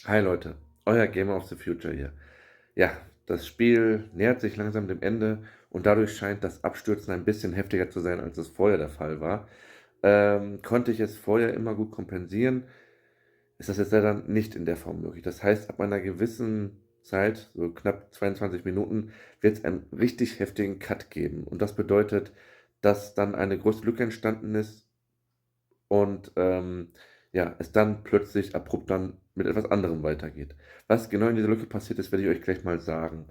Hi Leute, euer Gamer of the Future hier. Ja, das Spiel nähert sich langsam dem Ende und dadurch scheint das Abstürzen ein bisschen heftiger zu sein, als es vorher der Fall war. Konnte ich es vorher immer gut kompensieren, ist das jetzt leider nicht in der Form möglich. Das heißt, ab einer gewissen Zeit, so knapp 22 Minuten, wird es einen richtig heftigen Cut geben. Und das bedeutet, dass dann eine große Lücke entstanden ist und ja, es dann plötzlich abrupt dann mit etwas anderem weitergeht. Was genau in dieser Lücke passiert ist, werde ich euch gleich mal sagen.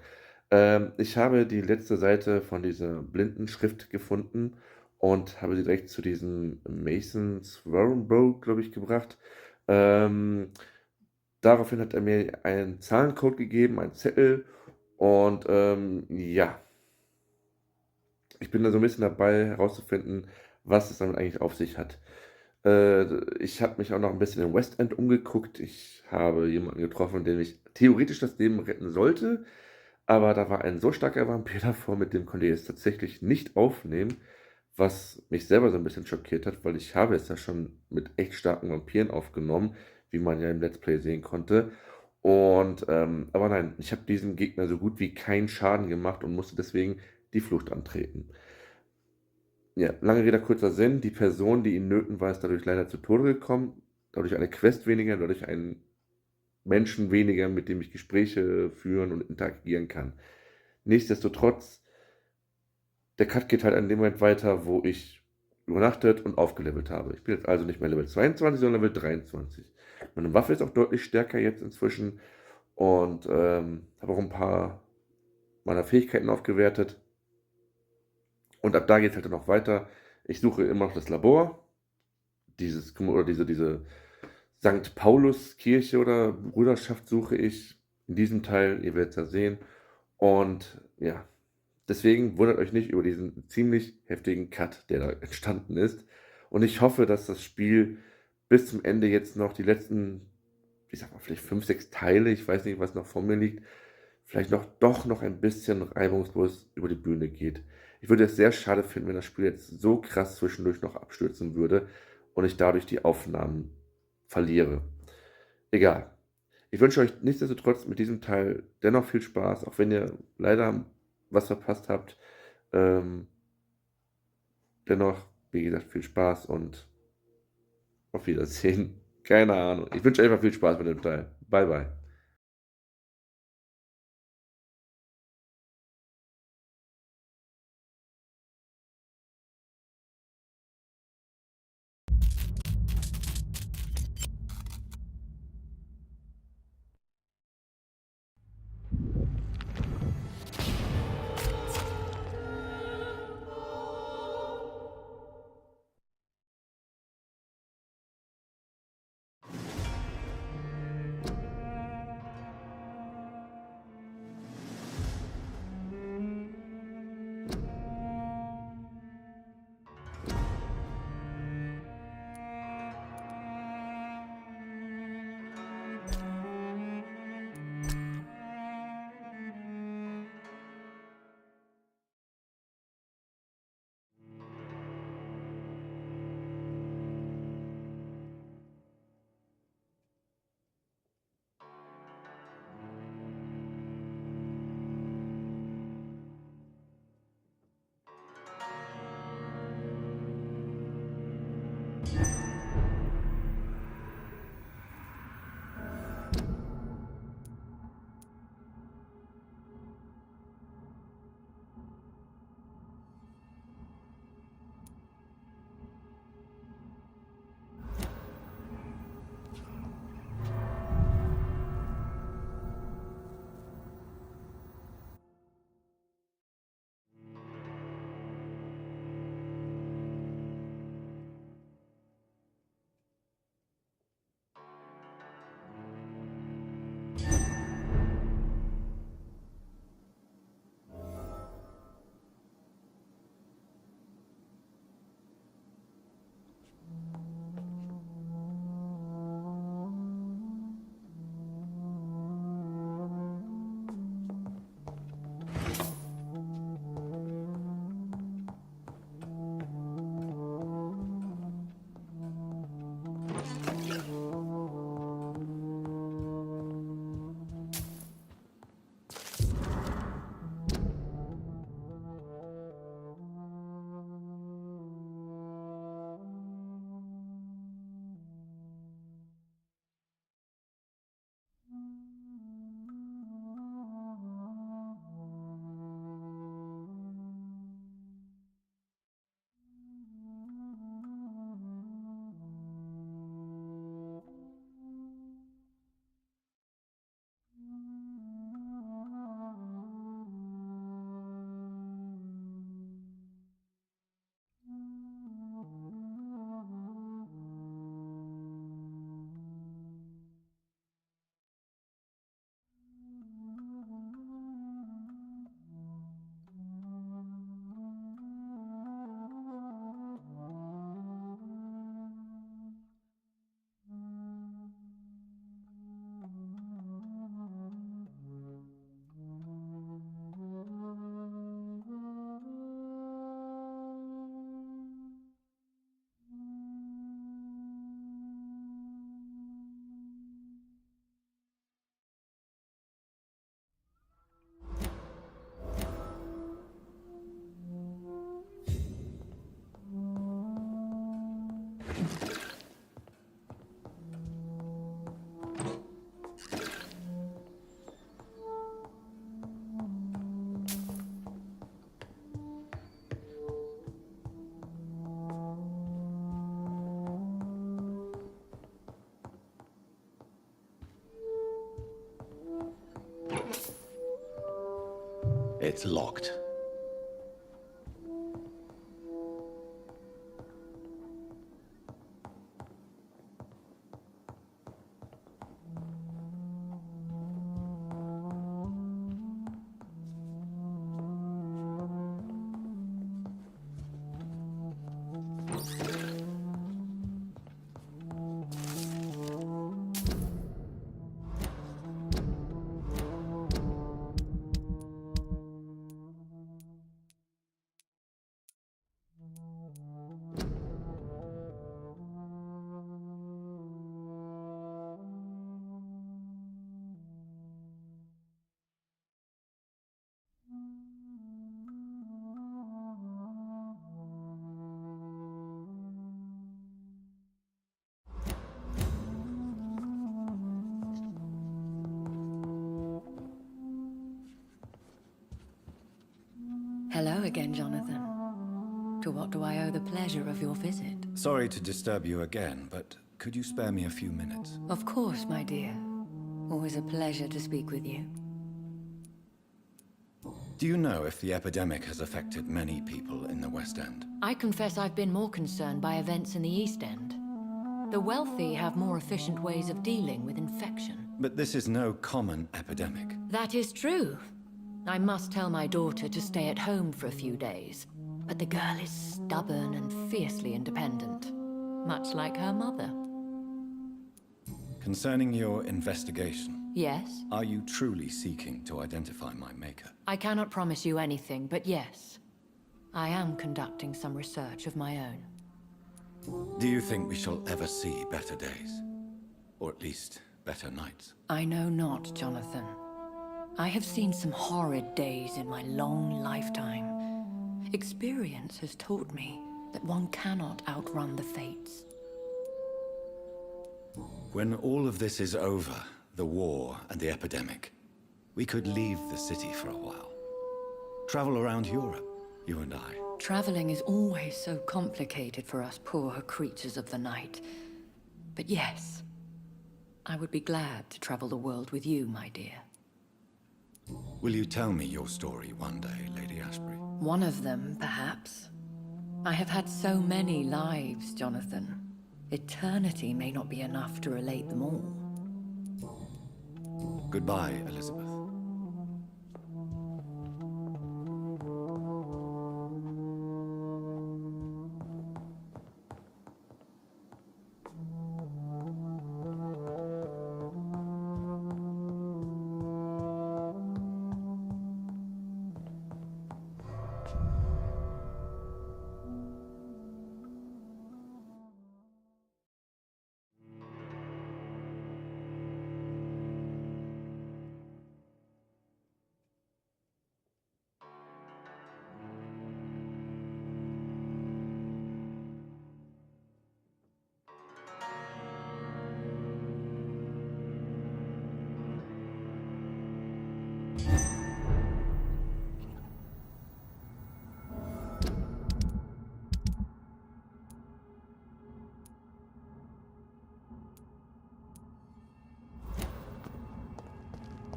Ich habe die letzte Seite von dieser Blindenschrift gefunden und habe sie direkt zu diesem Mason's Wormbow, glaube ich, gebracht. Ähm, Daraufhin hat er mir einen Zahlencode gegeben, einen Zettel und ja, ich bin da so ein bisschen dabei herauszufinden, was es damit eigentlich auf sich hat. Ich habe mich auch noch ein bisschen im West End umgeguckt. Ich habe jemanden getroffen, dem ich theoretisch das Leben retten sollte, aber da war ein so starker Vampir davor, mit dem konnte ich es tatsächlich nicht aufnehmen, was mich selber so ein bisschen schockiert hat, weil ich habe es ja schon mit echt starken Vampiren aufgenommen, wie man ja im Let's Play sehen konnte. Und aber nein, ich habe diesem Gegner so gut wie keinen Schaden gemacht und musste deswegen die Flucht antreten. Ja, lange Rede, kurzer Sinn. Die Person, die in Nöten war, ist dadurch leider zu Tode gekommen. Dadurch eine Quest weniger, dadurch einen Menschen weniger, mit dem ich Gespräche führen und interagieren kann. Nichtsdestotrotz, der Cut geht halt an dem Moment weiter, wo ich übernachtet und aufgelevelt habe. Ich bin jetzt also nicht mehr Level 22, sondern Level 23. Meine Waffe ist auch deutlich stärker jetzt inzwischen und habe auch ein paar meiner Fähigkeiten aufgewertet. Und ab da geht es halt dann noch weiter. Ich suche immer noch das Labor, diese St. Paulus-Kirche oder Bruderschaft suche ich in diesem Teil, ihr werdet es ja sehen. Und ja, deswegen wundert euch nicht über diesen ziemlich heftigen Cut, der da entstanden ist. Und ich hoffe, dass das Spiel bis zum Ende jetzt noch die letzten, ich sag mal, vielleicht 5, 6 Teile, ich weiß nicht, was noch vor mir liegt, vielleicht noch ein bisschen reibungslos über die Bühne geht. Ich würde es sehr schade finden, wenn das Spiel jetzt so krass zwischendurch noch abstürzen würde und ich dadurch die Aufnahmen verliere. Egal. Ich wünsche euch nichtsdestotrotz mit diesem Teil dennoch viel Spaß, auch wenn ihr leider was verpasst habt. Ähm, Dennoch, wie gesagt, viel Spaß und auf Wiedersehen. Keine Ahnung. Ich wünsche euch einfach viel Spaß mit dem Teil. Bye, bye. It's locked. Hello again, Jonathan. To what do I owe the pleasure of your visit? Sorry to disturb you again, but could you spare me a few minutes? Of course, my dear. Always a pleasure to speak with you. Do you know if the epidemic has affected many people in the West End? I confess I've been more concerned by events in the East End. The wealthy have more efficient ways of dealing with infection. But this is no common epidemic. That is true. I must tell my daughter to stay at home for a few days. But the girl is stubborn and fiercely independent. Much like her mother. Concerning your investigation, Yes? are you truly seeking to identify my maker? I cannot promise you anything, but yes. I am conducting some research of my own. Do you think we shall ever see better days? Or at least, better nights? I know not, Jonathan. I have seen some horrid days in my long lifetime. Experience has taught me that one cannot outrun the fates. When all of this is over, the war and the epidemic, we could leave the city for a while. Travel around Europe, you and I. Traveling is always so complicated for us poor creatures of the night. But yes, I would be glad to travel the world with you, my dear. Will you tell me your story one day, Lady Ashbury? One of them, perhaps. I have had so many lives, Jonathan. Eternity may not be enough to relate them all. Goodbye, Elizabeth.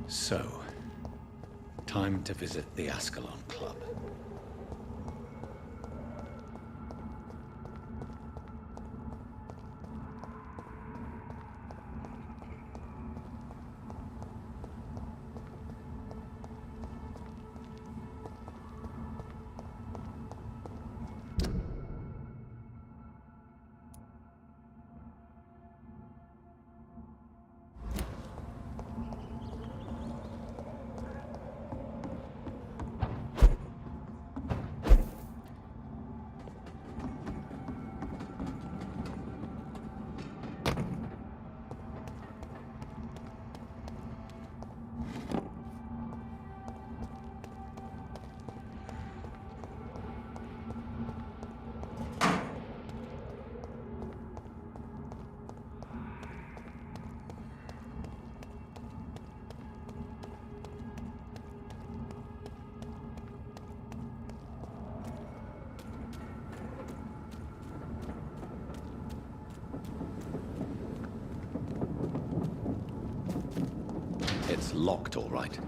So, time to visit the Ascalon Club. It's locked, all right.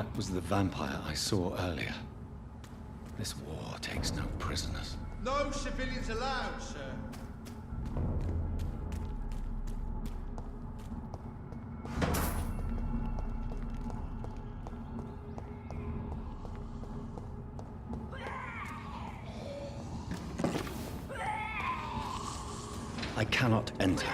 That was the vampire I saw earlier. This war takes no prisoners. No civilians allowed, sir. I cannot enter.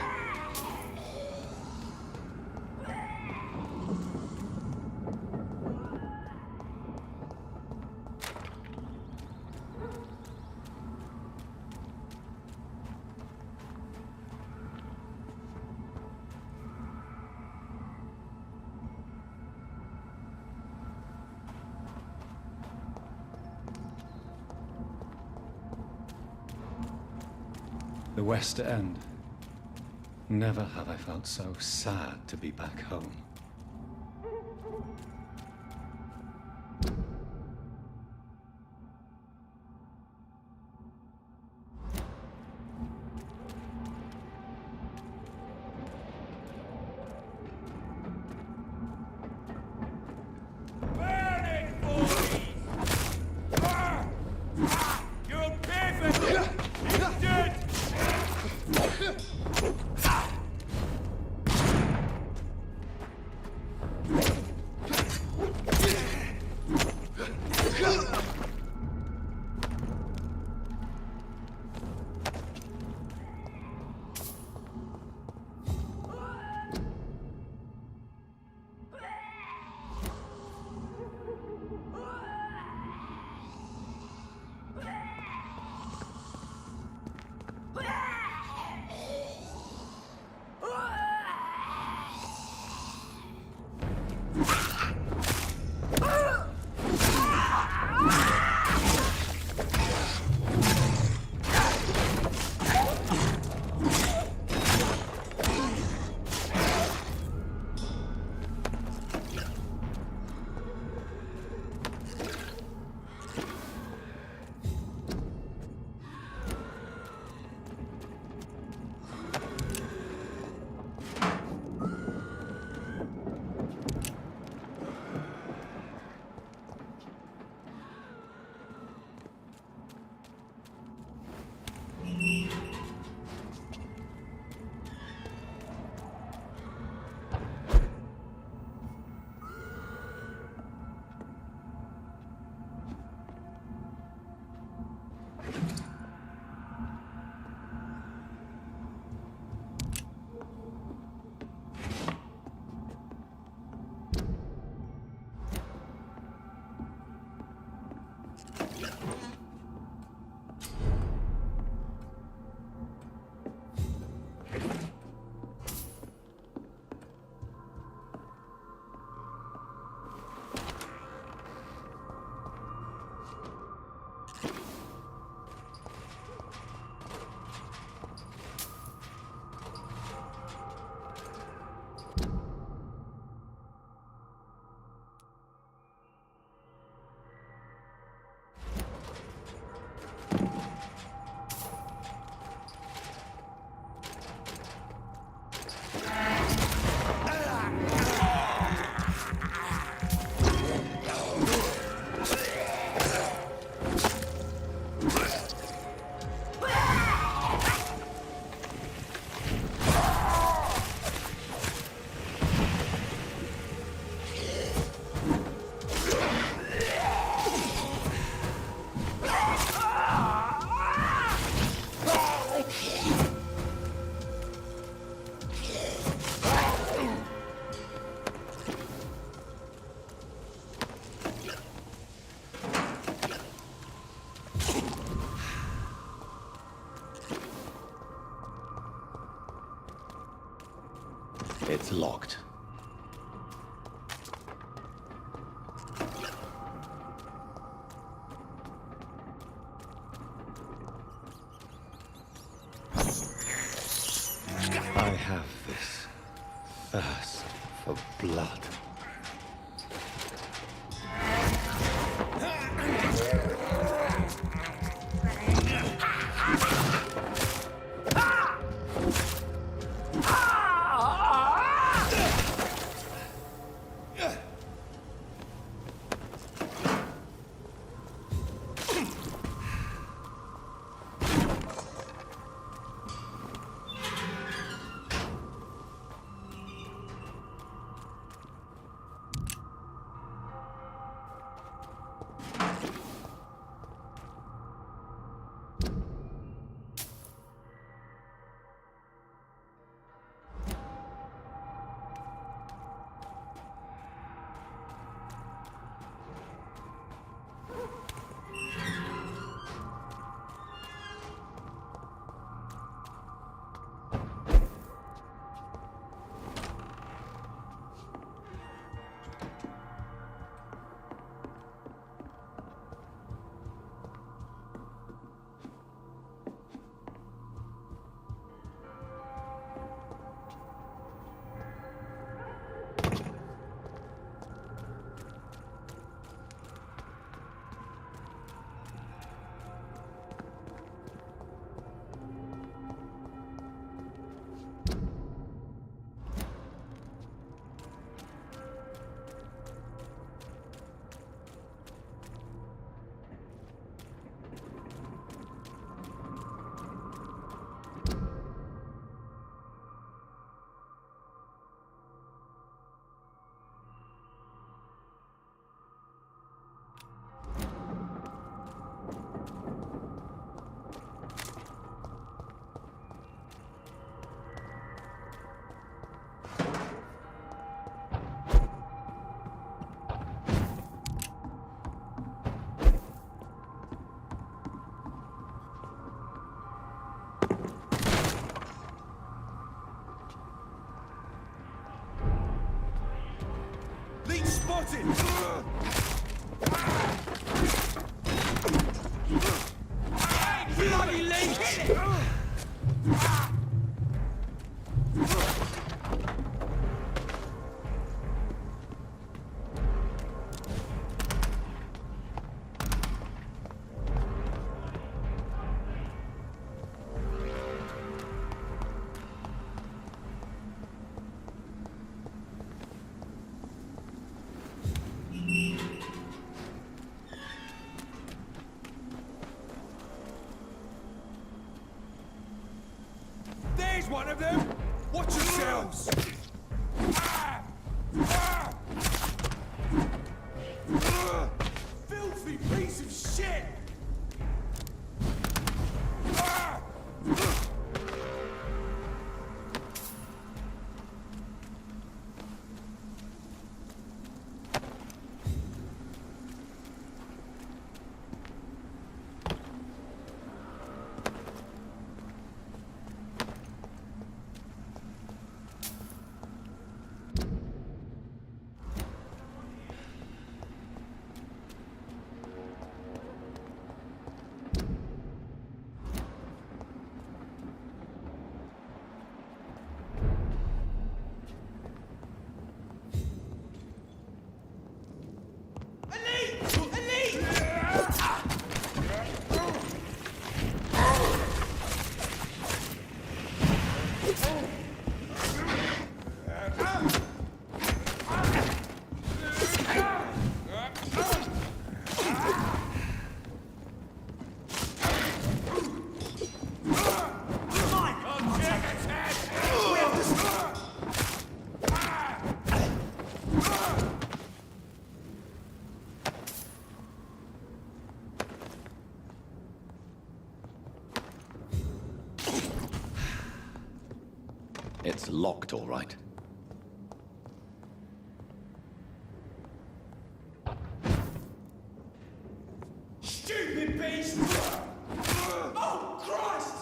The West End. Never have I felt so sad to be back home. It's locked. I have this thirst for blood. There's one of them! Watch yourselves! Filthy piece of shit! It's locked, all right. Stupid beast! Oh, Christ!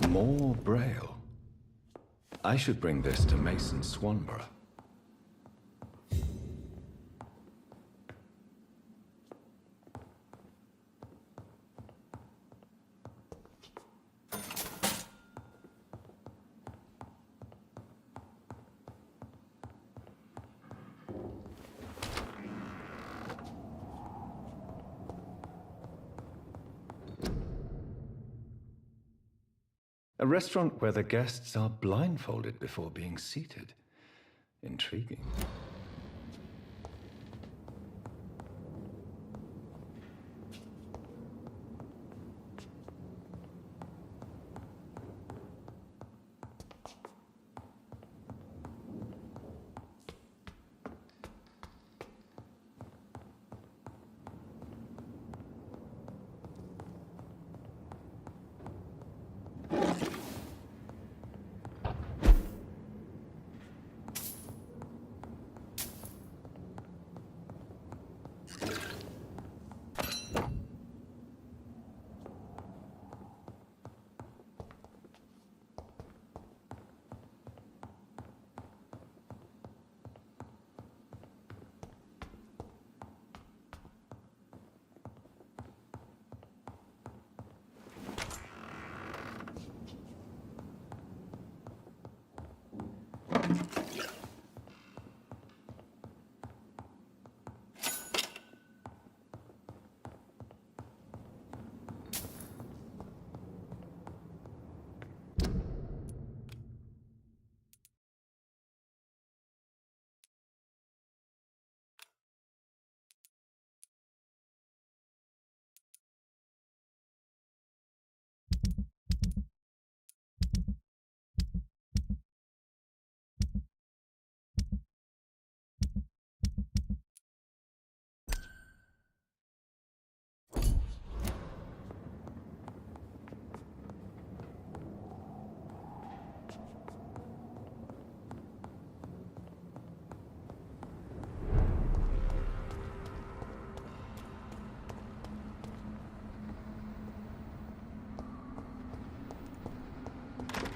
More Braille. I should bring this to Mason Swanborough. A restaurant where the guests are blindfolded before being seated. Intriguing.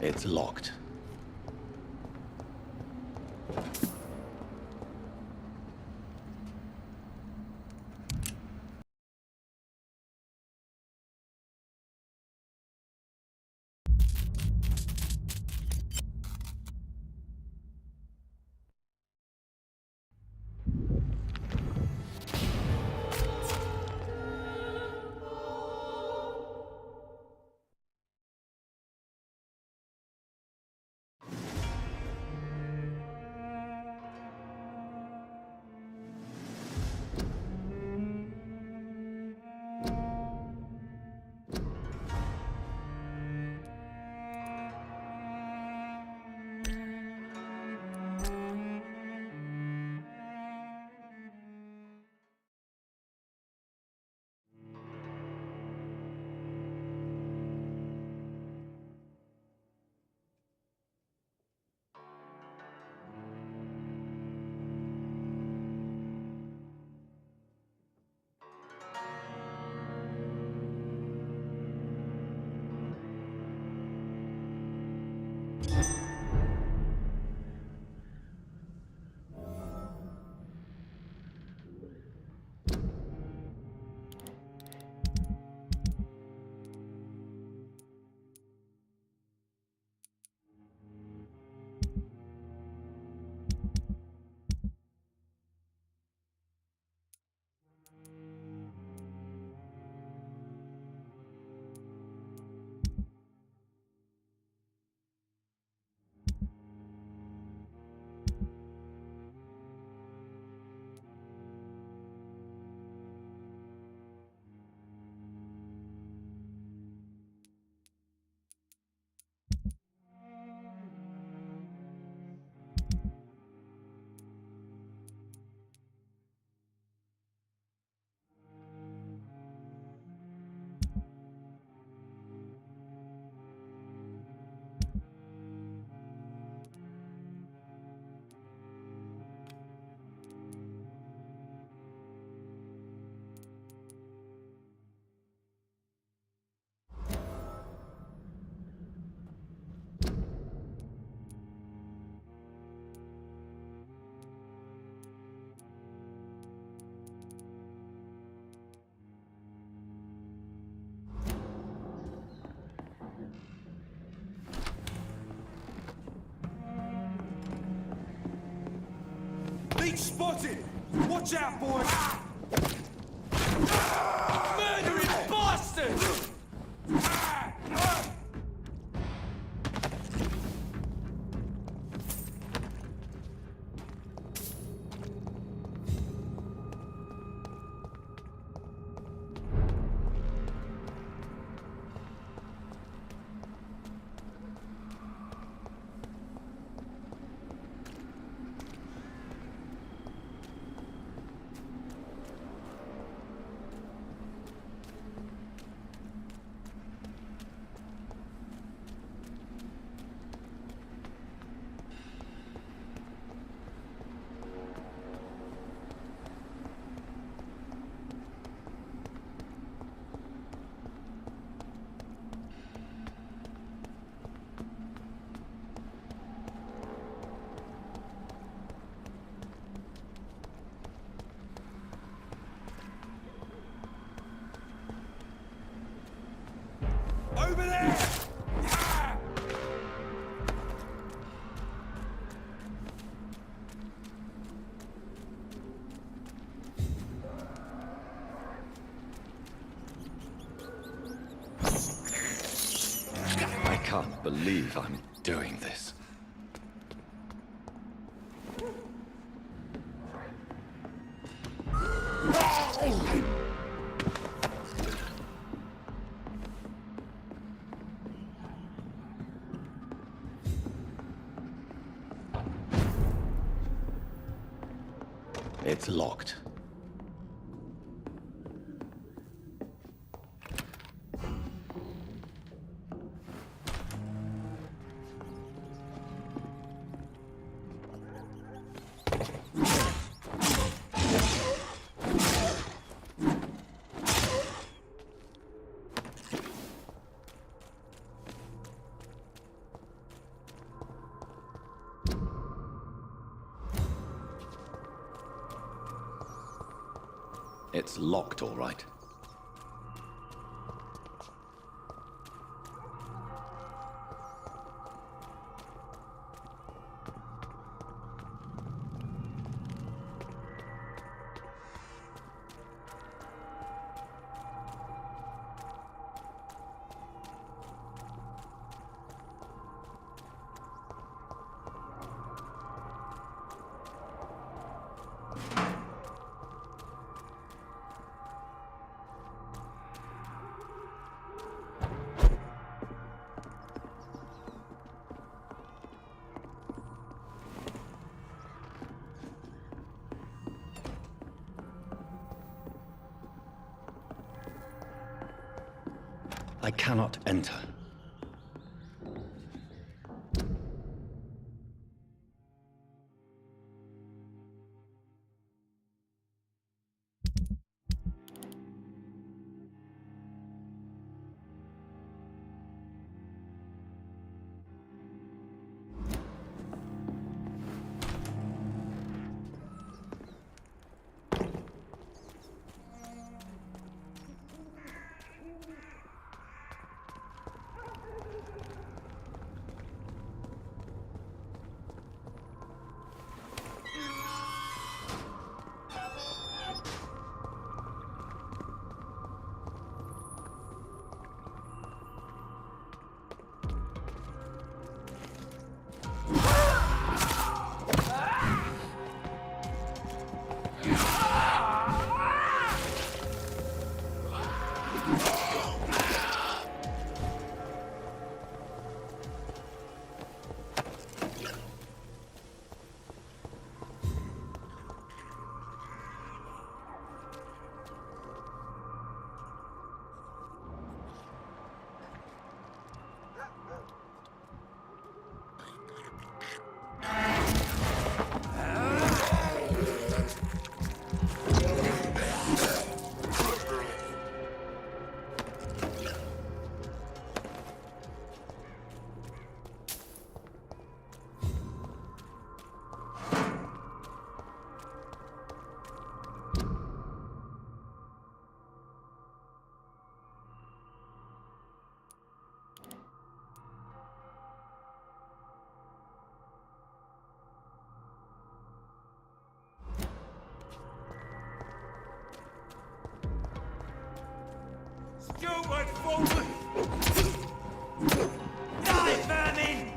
It's locked. Leech spotted! Watch out, boys! Murdering bastard! Over there! Yeah! I can't believe I'm doing this. It's locked. It's locked, all right. I cannot enter. Stupid fool! Die, vermin!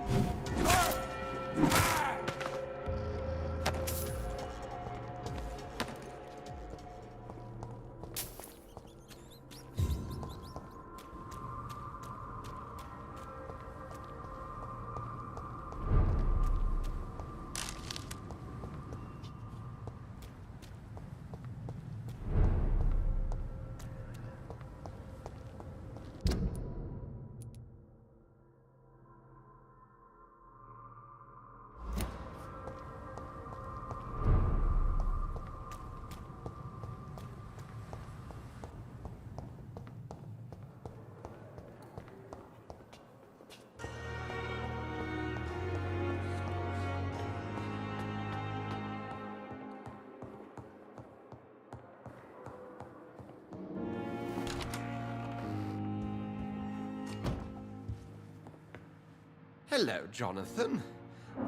Hello, Jonathan.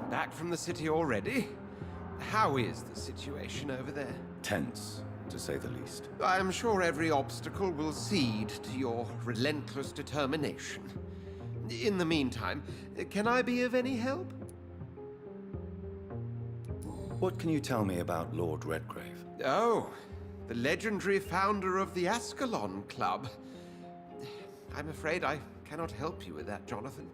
Back from the city already? How is the situation over there? Tense, to say the least. I am sure every obstacle will cede to your relentless determination. In the meantime, can I be of any help? What can you tell me about Lord Redgrave? Oh, the legendary founder of the Ascalon Club. I'm afraid I cannot help you with that, Jonathan.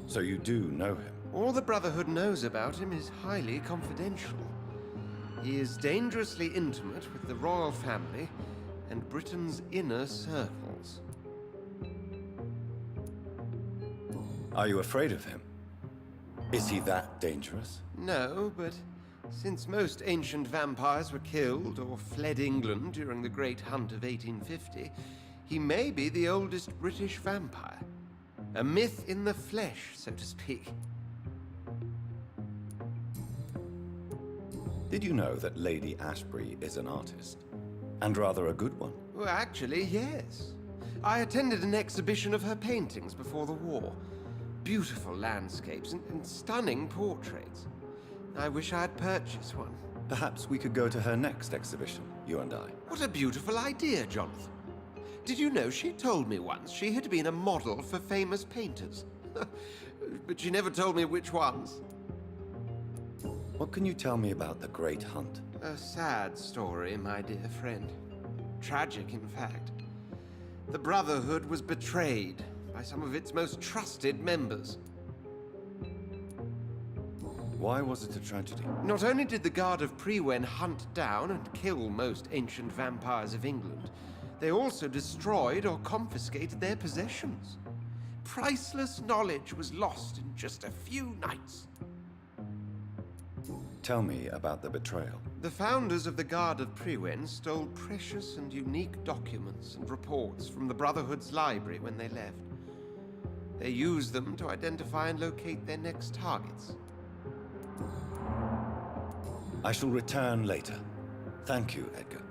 So you do know him? All the Brotherhood knows about him is highly confidential. He is dangerously intimate with the royal family and Britain's inner circles. Are you afraid of him? Is he that dangerous? No, but since most ancient vampires were killed or fled England during the Great Hunt of 1850, he may be the oldest British vampire. A myth in the flesh, so to speak. Did you know that Lady Ashbury is an artist? And rather a good one. Well, actually, yes. I attended an exhibition of her paintings before the war. Beautiful landscapes and stunning portraits. I wish I had purchased one. Perhaps we could go to her next exhibition, you and I. What a beautiful idea, Jonathan. Did you know she told me once she had been a model for famous painters? But she never told me which ones. What can you tell me about the Great Hunt? A sad story, my dear friend. Tragic, in fact. The Brotherhood was betrayed by some of its most trusted members. Why was it a tragedy? Not only did the Guard of Prewen hunt down and kill most ancient vampires of England, they also destroyed or confiscated their possessions. Priceless knowledge was lost in just a few nights. Tell me about the betrayal. The founders of the Guard of Prewen stole precious and unique documents and reports from the Brotherhood's library when they left. They used them to identify and locate their next targets. I shall return later. Thank you, Edgar.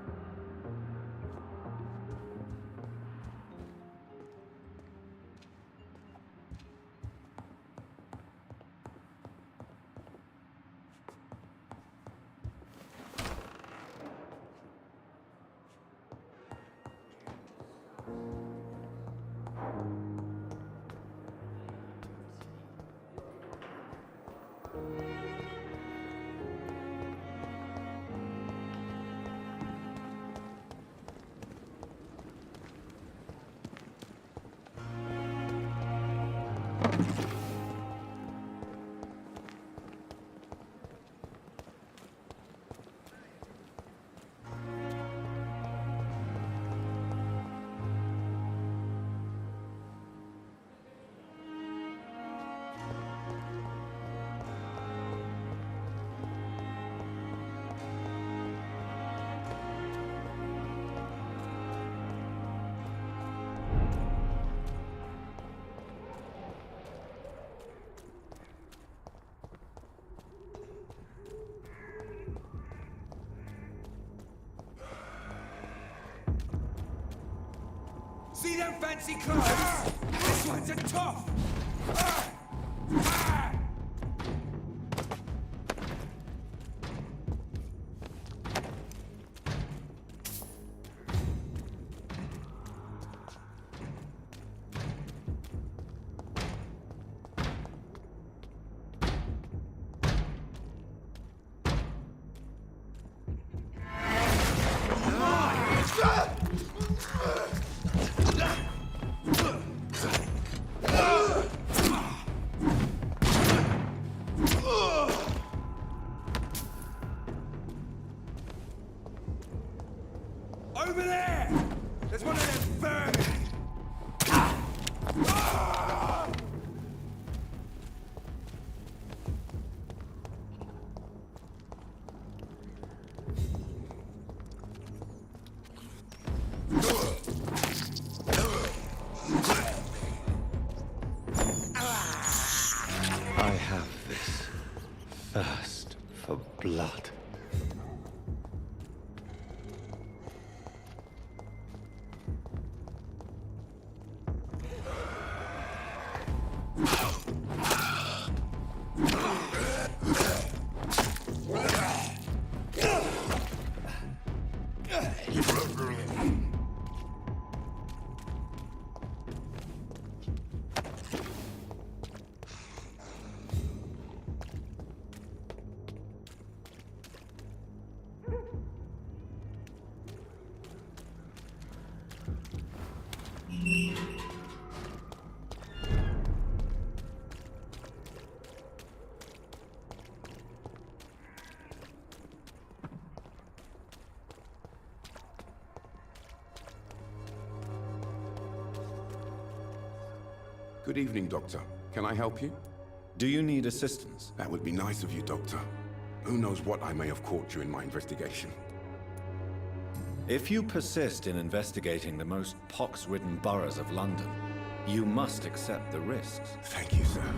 See them fancy clothes? This one's a tough! Over there! There's one of them vermin! I have this thirst for blood. Good evening, Doctor. Can I help you? Do you need assistance? That would be nice of you, Doctor. Who knows what I may have caught during my investigation. If you persist in investigating the most pox-ridden boroughs of London, you must accept the risks. Thank you, sir.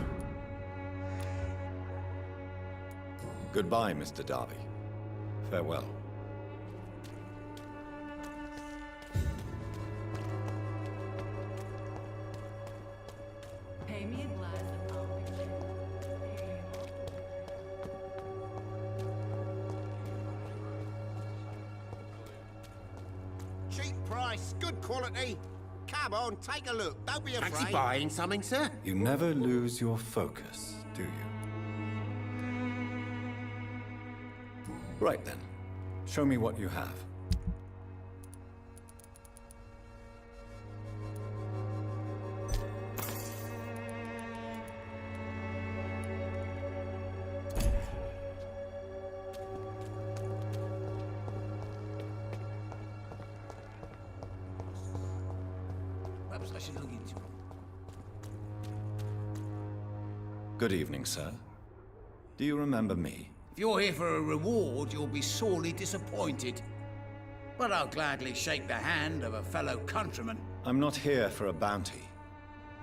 Goodbye, Mr. Darby. Farewell. Pay me a glass and I'll fix you. Cheap price, good quality. Come on, take a look. Don't be afraid. Fancy buying something, sir? You never lose your focus, do you? Right then. Show me what you have. Perhaps I should look into it. Good evening, sir. Do you remember me? If you're here for a reward, you'll be sorely disappointed. But I'll gladly shake the hand of a fellow countryman. I'm not here for a bounty.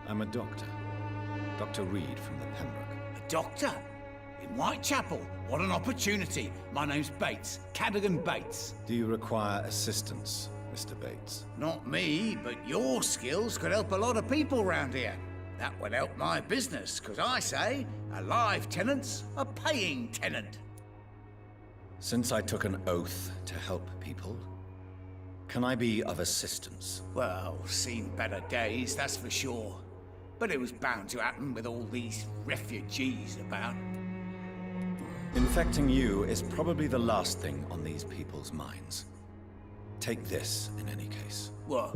I'm a doctor. Dr. Reed from the Pembroke. A doctor? In Whitechapel? What an opportunity. My name's Bates. Cadogan Bates. Do you require assistance, Mr. Bates? Not me, but your skills could help a lot of people round here. That would help my business, because I say a live tenant's a paying tenant. Since I took an oath to help people, can I be of assistance? Well, seen better days, that's for sure. But it was bound to happen with all these refugees about. Infecting you is probably the last thing on these people's minds. Take this, in any case. What?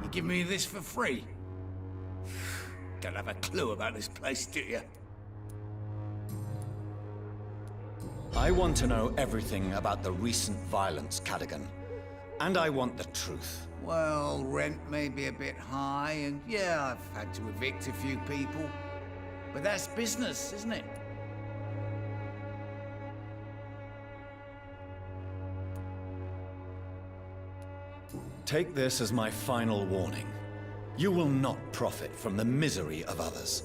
You give me this for free? Don't have a clue about this place, do you? I want to know everything about the recent violence, Cadogan. And I want the truth. Well, rent may be a bit high, and yeah, I've had to evict a few people. But that's business, isn't it? Take this as my final warning. You will not profit from the misery of others.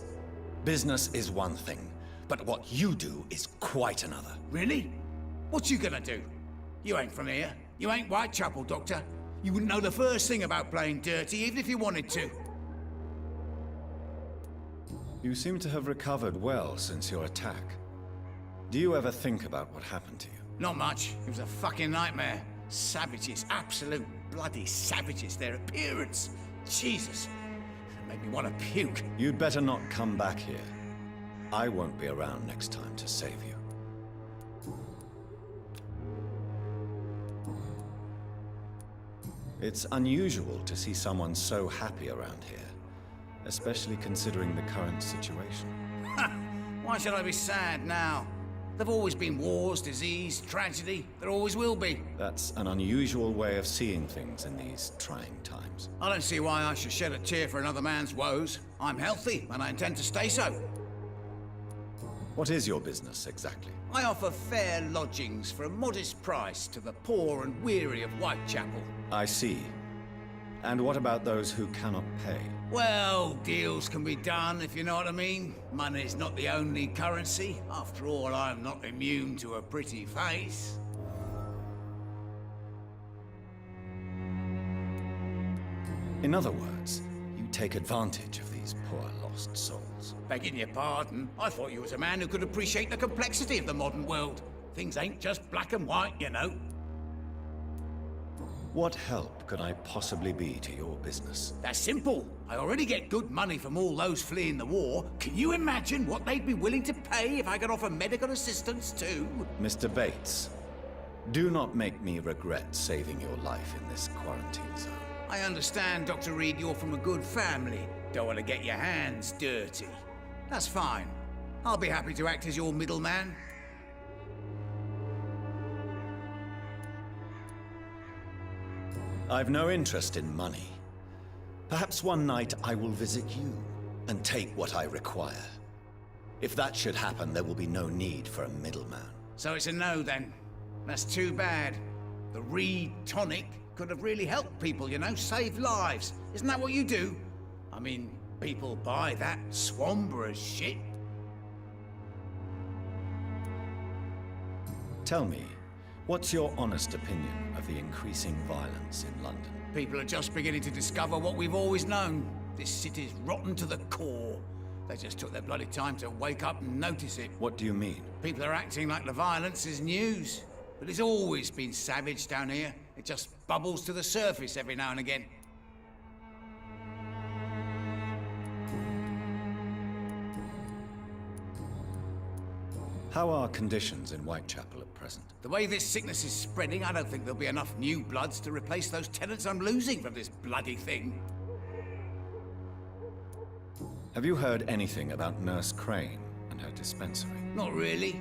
Business is one thing, but what you do is quite another. Really? What you gonna do? You ain't from here. You ain't Whitechapel, Doctor. You wouldn't know the first thing about playing dirty, even if you wanted to. You seem to have recovered well since your attack. Do you ever think about what happened to you? Not much. It was a fucking nightmare. Savages, absolute bloody savages. Their appearance. Jesus. It made me want to puke. You'd better not come back here. I won't be around next time to save you. It's unusual to see someone so happy around here, especially considering the current situation. Why should I be sad now? There've always been wars, disease, tragedy. There always will be. That's an unusual way of seeing things in these trying times. I don't see why I should shed a tear for another man's woes. I'm healthy, and I intend to stay so. What is your business, exactly? I offer fair lodgings for a modest price to the poor and weary of Whitechapel. I see. And what about those who cannot pay? Well, deals can be done, if you know what I mean. Money's not the only currency. After all, I'm not immune to a pretty face. In other words, you take advantage of these poor lost souls. Begging your pardon, I thought you was a man who could appreciate the complexity of the modern world. Things ain't just black and white, you know. What help could I possibly be to your business? That's simple. I already get good money from all those fleeing the war. Can you imagine what they'd be willing to pay if I could offer medical assistance too? Mr. Bates, do not make me regret saving your life in this quarantine zone. I understand, Dr. Reed, you're from a good family. Don't want to get your hands dirty. That's fine. I'll be happy to act as your middleman. I've no interest in money. Perhaps one night I will visit you and take what I require. If that should happen, there will be no need for a middleman. So it's a no then. That's too bad. The Reed tonic could have really helped people, you know, save lives. Isn't that what you do? I mean, people buy that Swamborous shit. Tell me, What's your honest opinion of the increasing violence in London? People are just beginning to discover what we've always known. This city's rotten to the core. They just took their bloody time to wake up and notice it. What do you mean? People are acting like the violence is news. But it's always been savage down here. It just bubbles to the surface every now and again. How are conditions in Whitechapel at present? The way this sickness is spreading, I don't think there'll be enough new bloods to replace those tenants I'm losing from this bloody thing. Have you heard anything about Nurse Crane and her dispensary? Not really.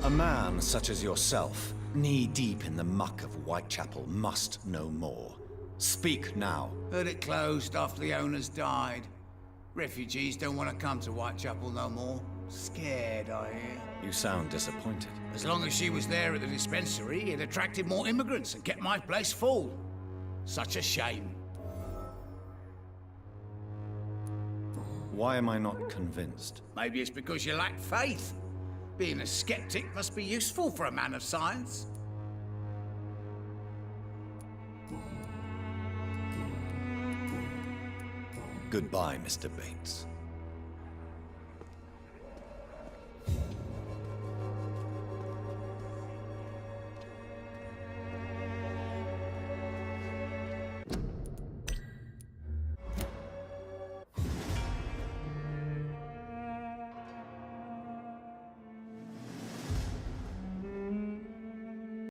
A man such as yourself, knee-deep in the muck of Whitechapel, must know more. Speak now. Heard it closed after the owners died. Refugees don't want to come to Whitechapel no more. Scared, I hear. You sound disappointed. As long as she was there at the dispensary, it attracted more immigrants and kept my place full. Such a shame. Why am I not convinced? Maybe it's because you lack faith. Being a skeptic must be useful for a man of science. Goodbye, Mr. Bates.